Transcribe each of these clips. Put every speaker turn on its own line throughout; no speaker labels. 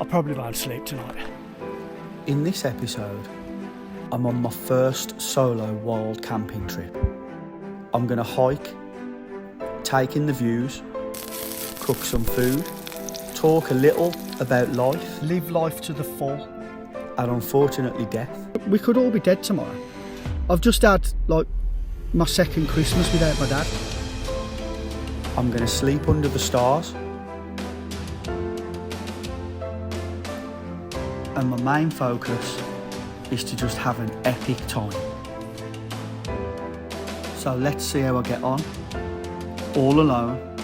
I probably won't sleep tonight.
In this episode, I'm on my first solo wild camping trip. I'm going to hike, take in the views, cook some food, talk a little about life,
Live life to the full.
and unfortunately death.
We could all be dead tomorrow. I've just had like my second Christmas without my dad.
I'm going to sleep under the stars. And my main focus is to just have an epic time. So let's see how I get on, all alone,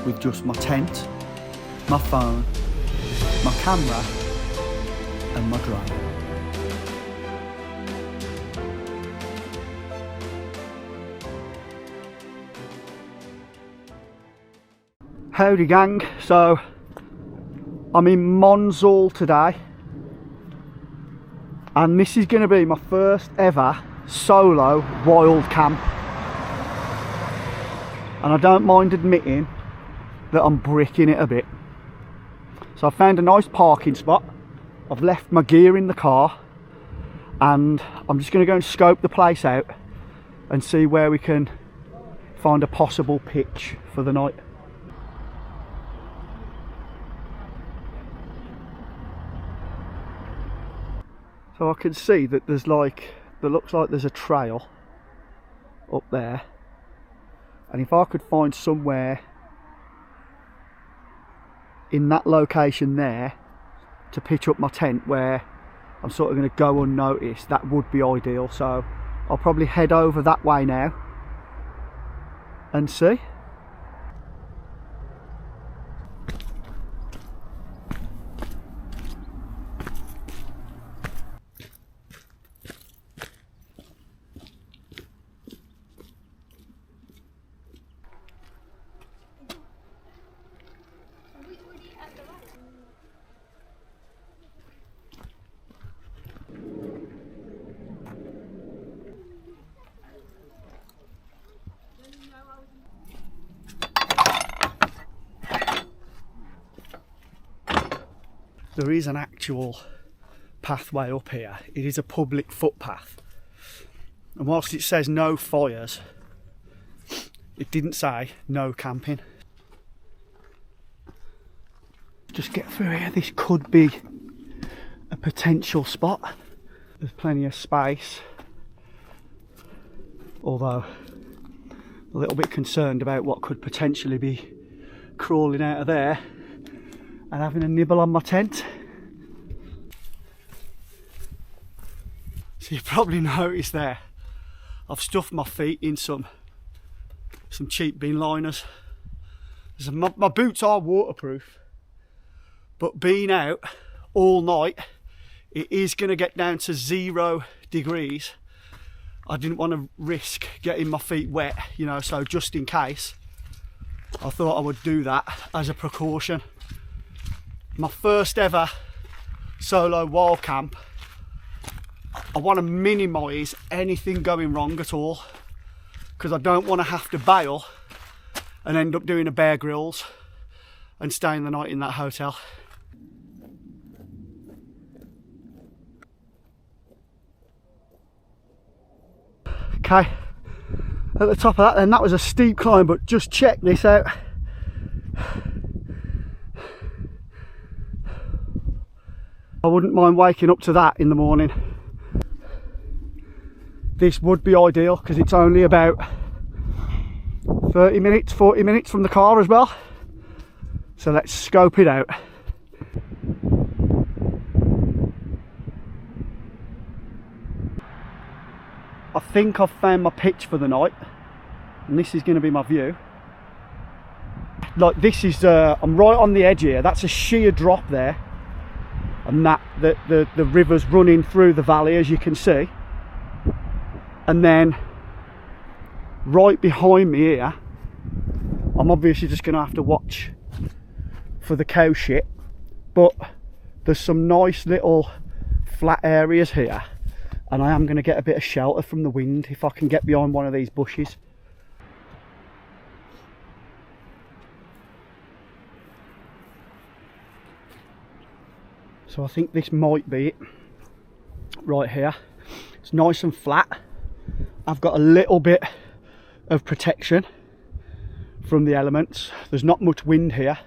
with just my tent, my phone, my camera, and my drone. Howdy gang, so I'm in Monsal today, and this is going to be my first ever solo wild camp, and I don't mind admitting that I'm bricking it a bit. So I found a nice parking spot, I've left my gear in the car, and I'm just going to go and scope the place out and see where we can find a possible pitch for the night. So I can see that there's looks like there's a trail up there, and if I could find somewhere in that location there to pitch up my tent where I'm sort of going to go unnoticed, that would be ideal. So I'll probably head over that way now and see. There is an actual pathway up here. It is a public footpath, and whilst it says no fires, it didn't say no camping. Just get through here. This could be a potential spot. There's plenty of space, although a little bit concerned about what could potentially be crawling out of there and having a nibble on my tent. So you probably noticed there, I've stuffed my feet in some cheap bin liners. So my boots are waterproof, but being out all night, it is going to get down to 0 degrees. I didn't want to risk getting my feet wet, you know, so just in case, I thought I would do that as a precaution. My first ever solo wild camp. I want to minimise anything going wrong at all, because I don't want to have to bail and end up doing a Bear Grylls and staying the night in that hotel. Okay, at the top of that then, that was a steep climb, but just check this out. I wouldn't mind waking up to that in the morning. This would be ideal because it's only about 30 minutes, 40 minutes from the car as well. So let's scope it out. I think I've found my pitch for the night, and this is going to be my view. Like this is, I'm right on the edge here. That's a sheer drop there. And that the river's running through the valley, as you can see, and then right behind me here, I'm obviously just going to have to watch for the cow shit, but there's some nice little flat areas here, and I am going to get a bit of shelter from the wind if I can get behind one of these bushes. So I think this might be it right here. It's nice and flat. I've got a little bit of protection from the elements. There's not much wind here.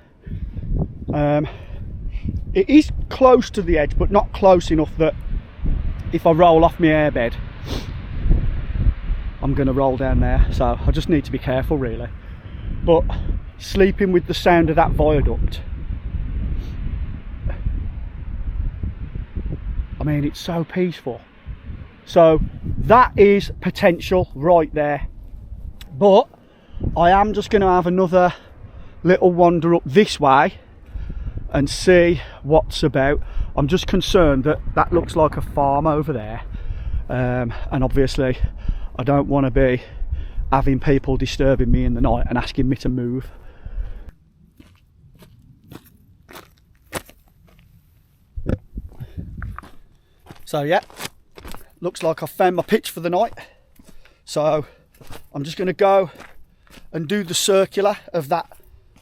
It is close to the edge, but not close enough that if I roll off my airbed, I'm going to roll down there. So I just need to be careful really. But sleeping with the sound of that viaduct, I mean, it's so peaceful. So that is potential right there. But I am just going to have another little wander up this way and see what's about. I'm just concerned that that looks like a farm over there, and obviously I don't want to be having people disturbing me in the night and asking me to move. So yeah, looks like I've found my pitch for the night. So I'm just going to go and do the circular of that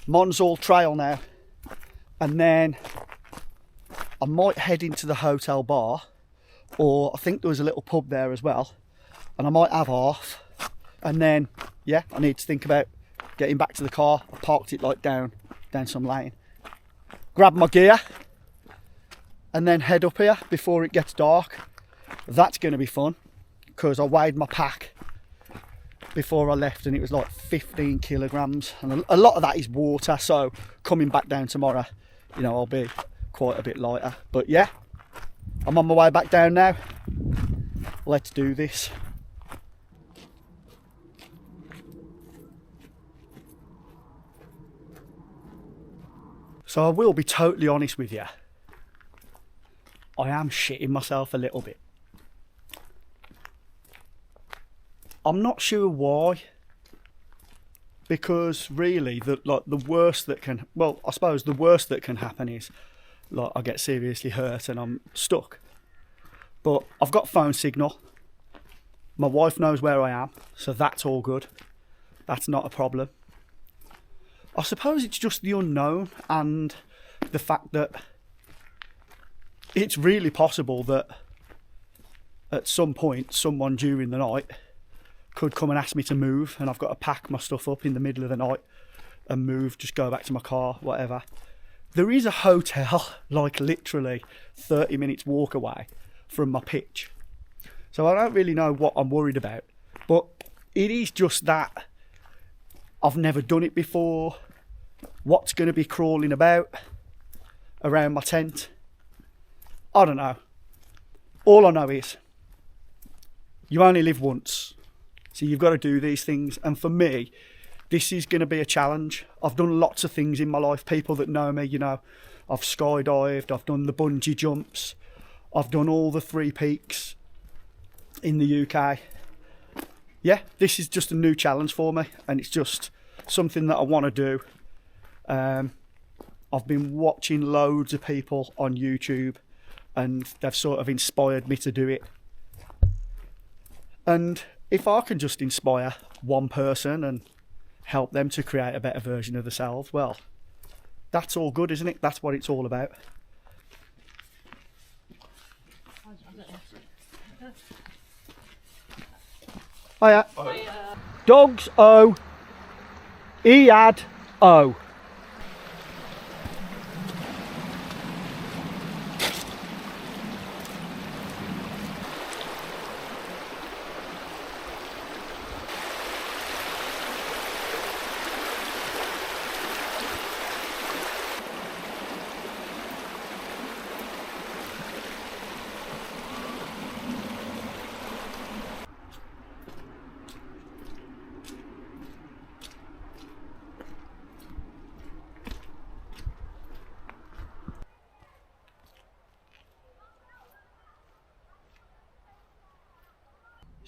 Monsal trail now, and then I might head into the hotel bar, or I think there was a little pub there as well, and I might have half, and then yeah, I need to think about getting back to the car. I parked it like down some lane, grab my gear and then head up here before it gets dark. That's going to be fun because I weighed my pack before I left and it was like 15 kilograms, and a lot of that is water, so coming back down tomorrow, you know, I'll be quite a bit lighter. But yeah, I'm on my way back down now. Let's do this. So I will be totally honest with you, I am shitting myself a little bit. I'm not sure why, because really the worst that can, well, I suppose the worst that can happen is like I get seriously hurt and I'm stuck. But I've got phone signal. My wife knows where I am, so that's all good. That's not a problem. I suppose it's just the unknown and the fact that it's really possible that at some point someone during the night could come and ask me to move, and I've got to pack my stuff up in the middle of the night and move, just go back to my car, whatever. There is a hotel like literally 30 minutes walk away from my pitch, so I don't really know what I'm worried about, but it is just that I've never done it before. What's going to be crawling about around my tent? I don't know. All I know is you only live once, so you've got to do these things. And for me, this is going to be a challenge. I've done lots of things in my life. People that know me, you know, I've skydived, I've done the bungee jumps, I've done all the 3 peaks in the UK. Yeah, this is just a new challenge for me, and it's just something that I want to do. I've been watching loads of people on YouTube and they've sort of inspired me to do it. And if I can just inspire one person and help them to create a better version of themselves, well, that's all good, isn't it? That's what it's all about. Hiya. Hiya. Dogs O. Ead O.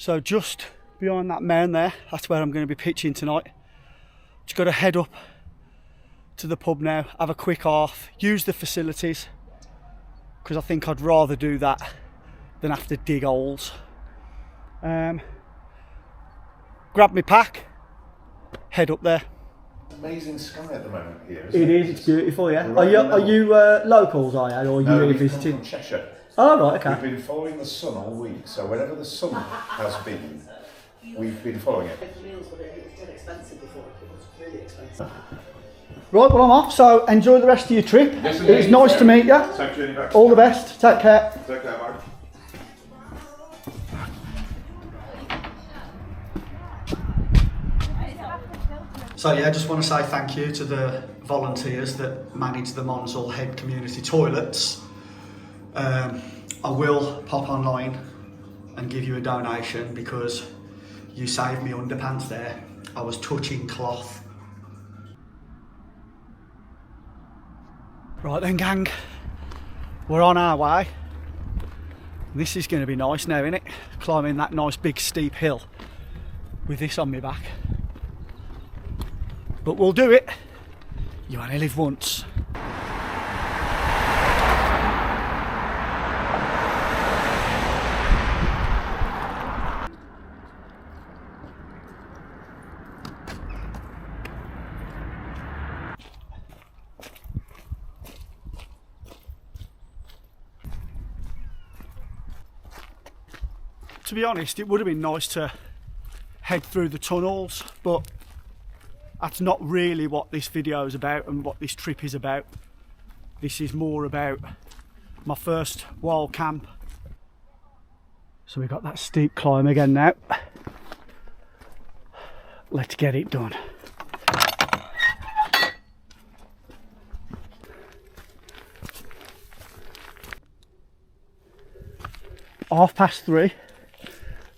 So just behind that mound there, that's where I'm going to be pitching tonight. Just got to head up to the pub now, have a quick half, use the facilities, because I think I'd rather do that than have to dig holes. Grab my pack, head up there,
Amazing sky at the moment here.
It is. It's beautiful. Yeah.
Right
Are you locals? Are you, or are you
No,
really
we've come
visiting?
from Cheshire.
Oh right. Okay.
We've been following the sun all week, so wherever the sun has been, we've been following it.
Meals, but it was dead expensive before. It was really expensive.
Right. Well, I'm off. So enjoy the rest of your trip.
Yes,
It was nice to meet you.
Safe journey back.
All the best. Take care.
Take care, Mark.
So yeah, I just want to say thank you to the volunteers that manage the Monsal Head community toilets. I will pop online and give you a donation because you saved me underpants there. I was touching cloth. Right then gang, we're on our way. This is going to be nice now, isn't it? Climbing that nice big steep hill with this on my back. But we'll do it. You only live once. To be honest, it would have been nice to head through the tunnels, but that's not really what this video is about and what this trip is about. This is more about my first wild camp. So we've got that steep climb again now. Let's get it done. 3:30,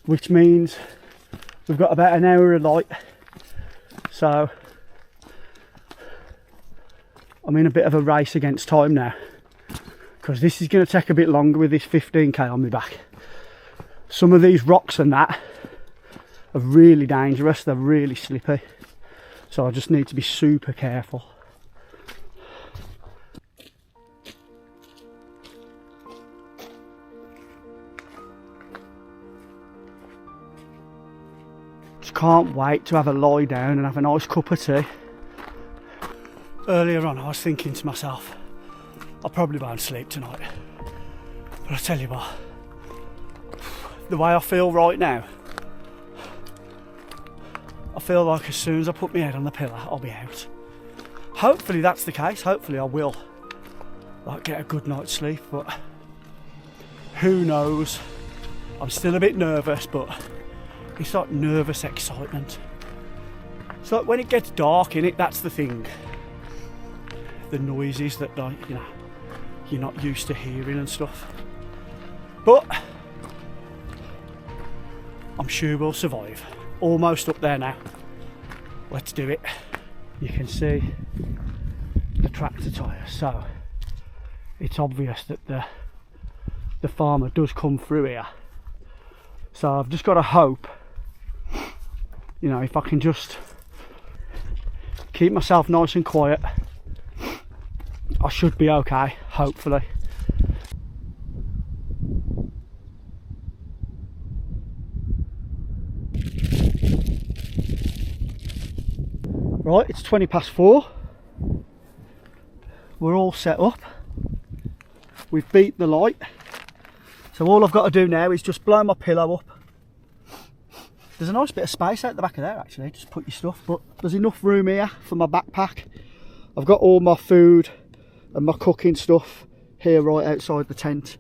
which means we've got about an hour of light. So I'm in a bit of a race against time now because this is going to take a bit longer with this 15k on my back. Some of these rocks and that are really dangerous, they're really slippy, so I just need to be super careful. Can't wait to have a lie down and have a nice cup of tea. Earlier on I was thinking to myself, I'll probably won't sleep tonight, but I tell you what, the way I feel right now, I feel like as soon as I put my head on the pillow I'll be out. Hopefully that's the case, hopefully I will get a good night's sleep, but who knows. I'm still a bit nervous, but it's like nervous excitement. It's like when it gets dark in it, that's the thing. The noises that, like, you know, you're not used to hearing and stuff. But I'm sure we'll survive. Almost up there now. Let's do it. You can see the tractor tyres, so it's obvious that the farmer does come through here. So I've just got to hope, you know, if I can just keep myself nice and quiet, I should be okay, hopefully. Right, it's 4:20. We're all set up. We've beat the light. So all I've got to do now is just blow my pillow up. There's a nice bit of space out the back of there actually, just put your stuff, but there's enough room here for my backpack. I've got all my food and my cooking stuff here right outside the tent.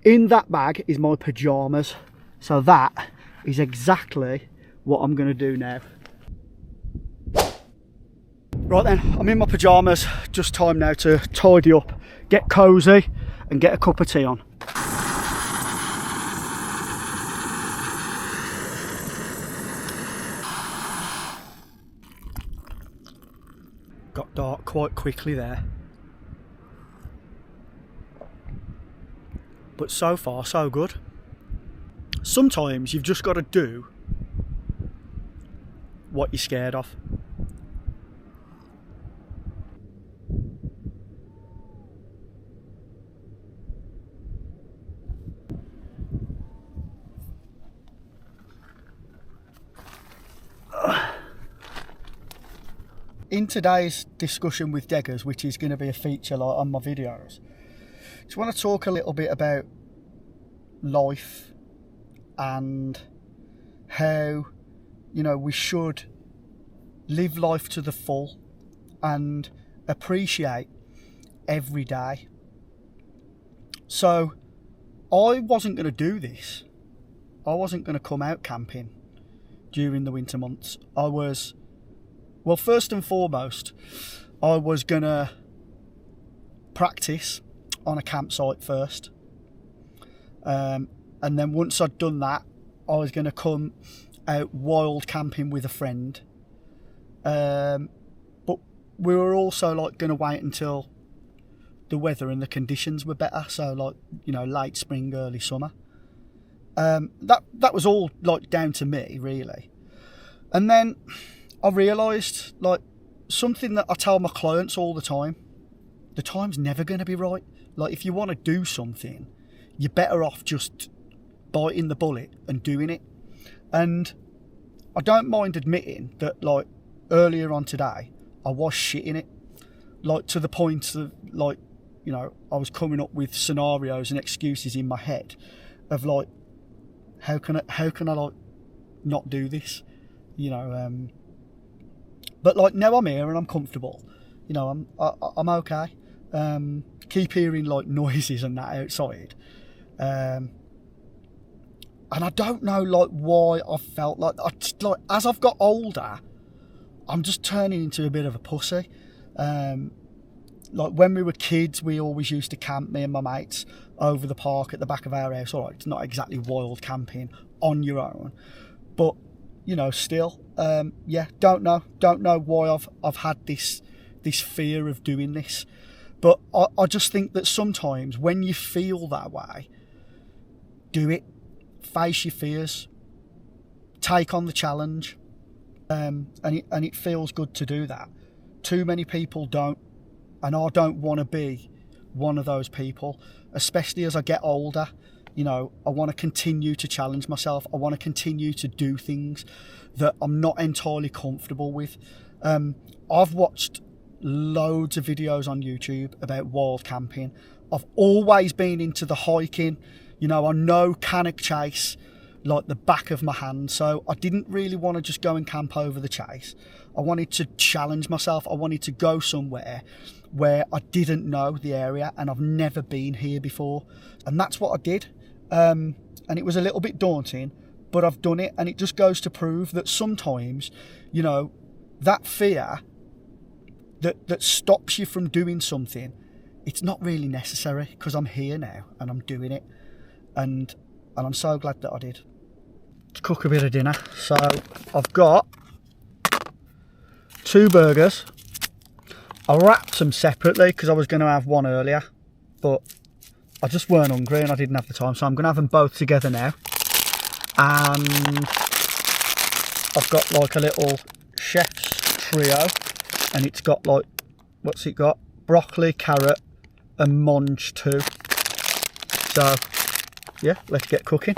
In that bag is my pyjamas, so that is exactly what I'm going to do now. Right then, I'm in my pyjamas, just time now to tidy up, get cosy and get a cup of tea on. Got dark quite quickly there, but so far so good. Sometimes you've just got to do what you're scared of.
in today's discussion with Deggers, which is going to be a feature like on my videos, I just want to talk a little bit about life and how, you know, we should live life to the full and appreciate every day. So I wasn't going to do this. I wasn't going to come out camping during the winter months. Well, first and foremost, I was going to practice on a campsite first. And then once I'd done that, I was going to come out wild camping with a friend. But we were also like going to wait until the weather and the conditions were better. So like, you know, late spring, early summer. That was all like down to me, really. And then I realised, like, something that I tell my clients all the time: the time's never going to be right. Like, if you want to do something, you're better off just biting the bullet and doing it. And I don't mind admitting that, like, earlier on today, I was shitting it, like, to the point of, like, you know, I was coming up with scenarios and excuses in my head of like, how can I like not do this, you know? But like, now I'm here and I'm comfortable, you know. I'm okay. Keep hearing like noises and that outside, and I don't know like why I felt like as I've got older, I'm just turning into a bit of a pussy. Like when we were kids, we always used to camp, me and my mates, over the park at the back of our house. All right, it's not exactly wild camping on your own, but you know, still, yeah, don't know why I've had this fear of doing this, but I just think that sometimes when you feel that way, do it, face your fears, take on the challenge, and it feels good to do that. Too many people don't. And I don't want to be one of those people, especially as I get older. You know, I want to continue to challenge myself. I want to continue to do things that I'm not entirely comfortable with. I've watched loads of videos on YouTube about wild camping. I've always been into the hiking. You know, I know Cannock Chase like the back of my hand, so I didn't really want to just go and camp over the Chase. I wanted to challenge myself. I wanted to go somewhere where I didn't know the area and I've never been here before, and that's what I did. And it was a little bit daunting, but I've done it, and it just goes to prove that sometimes, you know, that fear that stops you from doing something, it's not really necessary, because I'm here now and I'm doing it, and I'm so glad that I did. Let's cook a bit of dinner. So I've got 2 burgers. I wrapped them separately because I was going to have one earlier, but I just weren't hungry and I didn't have the time, so I'm going to have them both together now. And I've got like a little chef's trio, and it's got like, what's it got? Broccoli, carrot and mange too. So yeah, let's get cooking.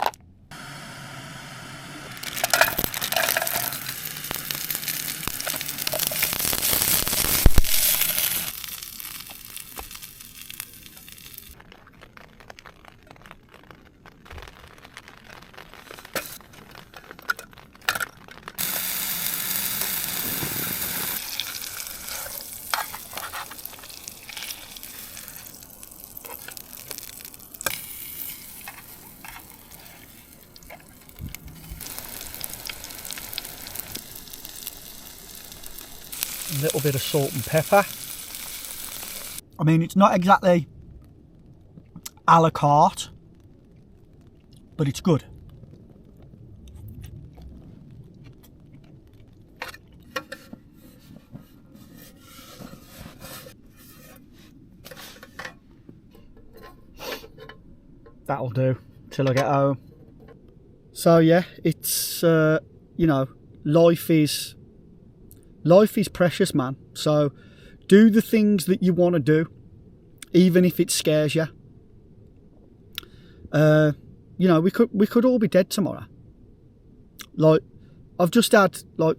A little bit of salt and pepper. I mean, it's not exactly a la carte, but it's good. That'll do till I get home. So yeah, it's you know, life is precious, man. So do the things that you want to do, even if it scares you. You know, we could all be dead tomorrow. Like, I've just had like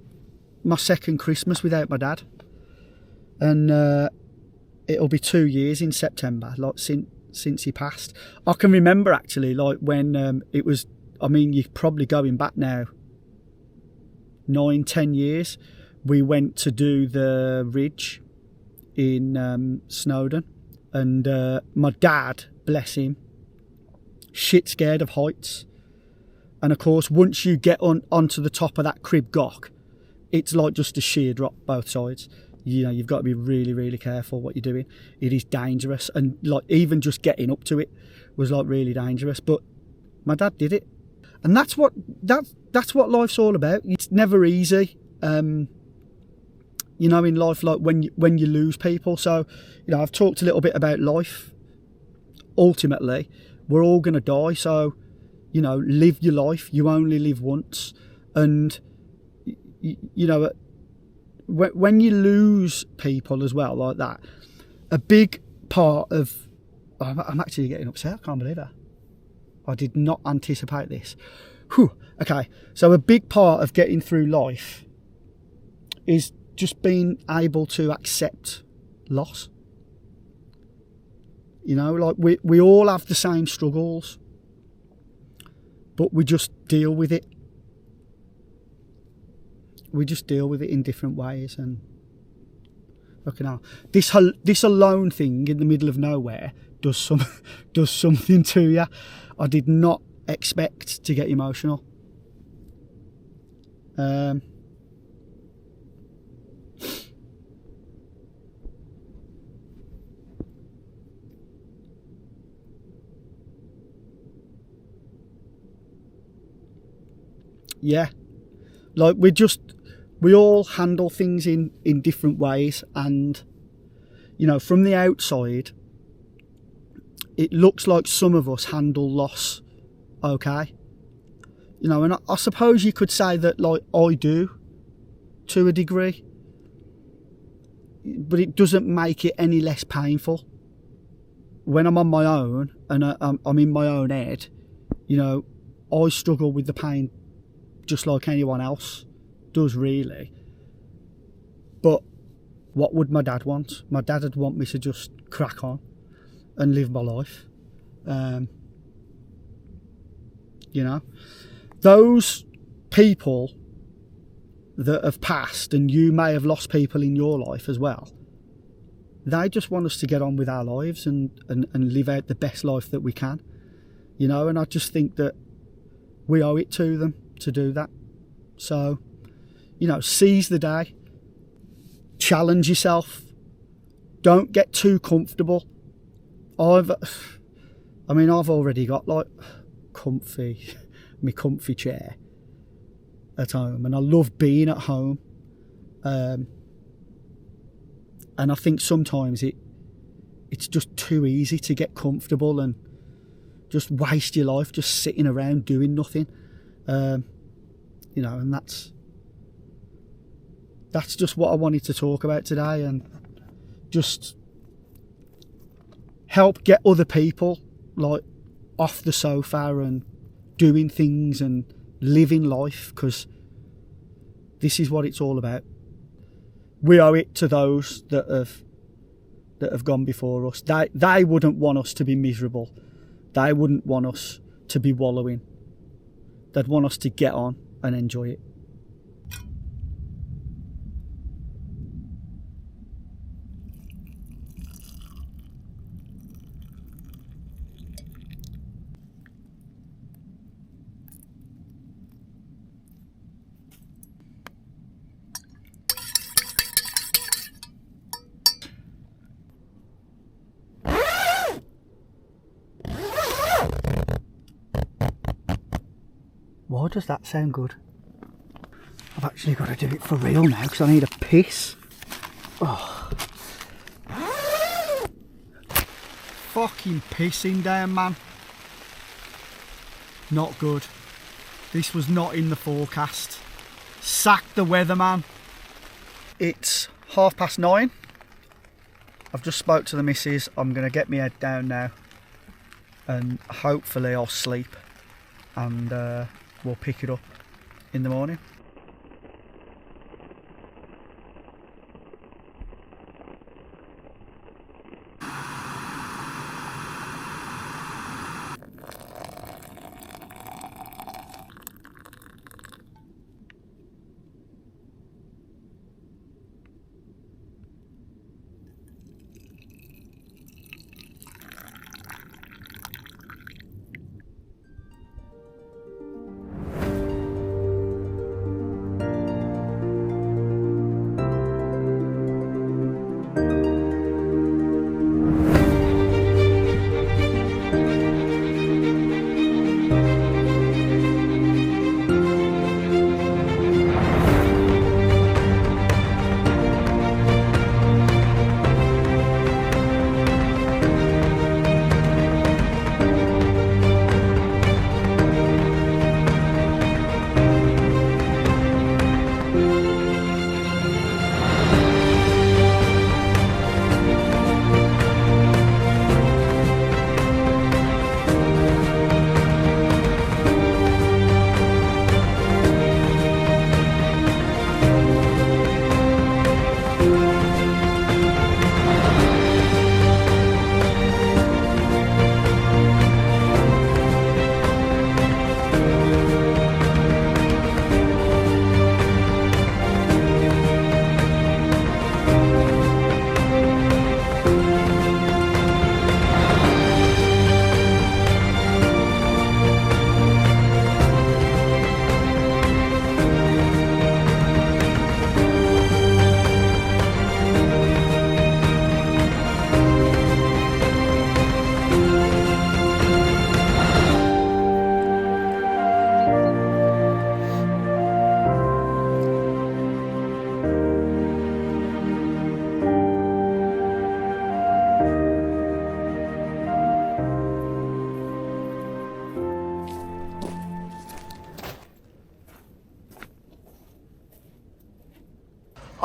my second Christmas without my dad. and it'll be 2 years in September, like since he passed. I can remember actually, like when it was. I mean, you're probably going back now 9-10 years. We went to do the Ridge in Snowdon, and my dad, bless him, shit scared of heights. And of course, once you get onto the top of that Crib Gock, it's like just a sheer drop both sides. You know, you've got to be really, really careful what you're doing. It is dangerous, and like even just getting up to it was like really dangerous. But my dad did it, and that's what life's all about. It's never easy, you know, in life, like when you lose people. So, you know, I've talked a little bit about life. Ultimately, we're all gonna die. So, you know, live your life. You only live once, and you know, when you lose people as well like that, a big part of... I'm actually getting upset. I can't believe it. I did not anticipate this. Whew. Okay, so a big part of getting through life is just being able to accept loss. You know, like we all have the same struggles, but we just deal with it. We just deal with it in different ways. And fucking hell, this alone thing in the middle of nowhere does something to you. I did not expect to get emotional. Yeah, like we all handle things in different ways, and you know, from the outside it looks like some of us handle loss okay, you know, and I suppose you could say that, like, I do to a degree, but it doesn't make it any less painful. When I'm on my own and I'm in my own head, you know, I struggle with the pain just like anyone else does, really. But what would my dad want? My dad would want me to just crack on and live my life. You know, those people that have passed, and you may have lost people in your life as well, they just want us to get on with our lives and live out the best life that we can, you know. And I just think that we owe it to them to do that. So, you know, seize the day, challenge yourself, don't get too comfortable. I've already got like my comfy chair at home, and I love being at home. And I think sometimes it's just too easy to get comfortable and just waste your life just sitting around doing nothing. You know, and that's just what I wanted to talk about today, and just help get other people like off the sofa and doing things and living life, because this is what it's all about. We owe it to those that have gone before us. They wouldn't want us to be miserable. They wouldn't want us to be wallowing. They'd want us to get on and enjoy it. Why does that sound good? I've actually got to do it for real now because I need a piss. Oh. Fucking pissing down, man. Not good. This was not in the forecast. Sack the weatherman. It's 9:30. I've just spoke to the missus. I'm going to get my head down now, and hopefully I'll sleep, and we'll pick it up in the morning.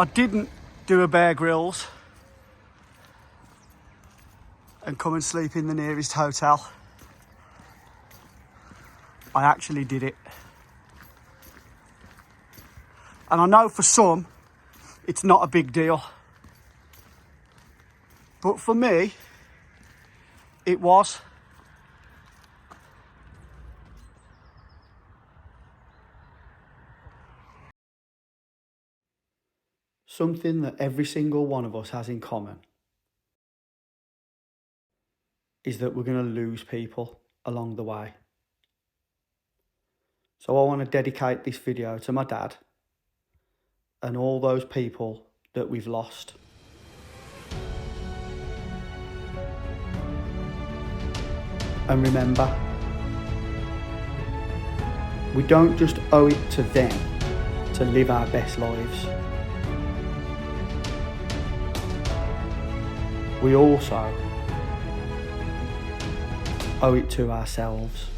I didn't do a Bear Grylls and come and sleep in the nearest hotel. I actually did it. And I know for some, it's not a big deal. But for me, it was.
Something that every single one of us has in common is that we're going to lose people along the way. So I want to dedicate this video to my dad and all those people that we've lost. And remember, we don't just owe it to them to live our best lives. We also owe it to ourselves.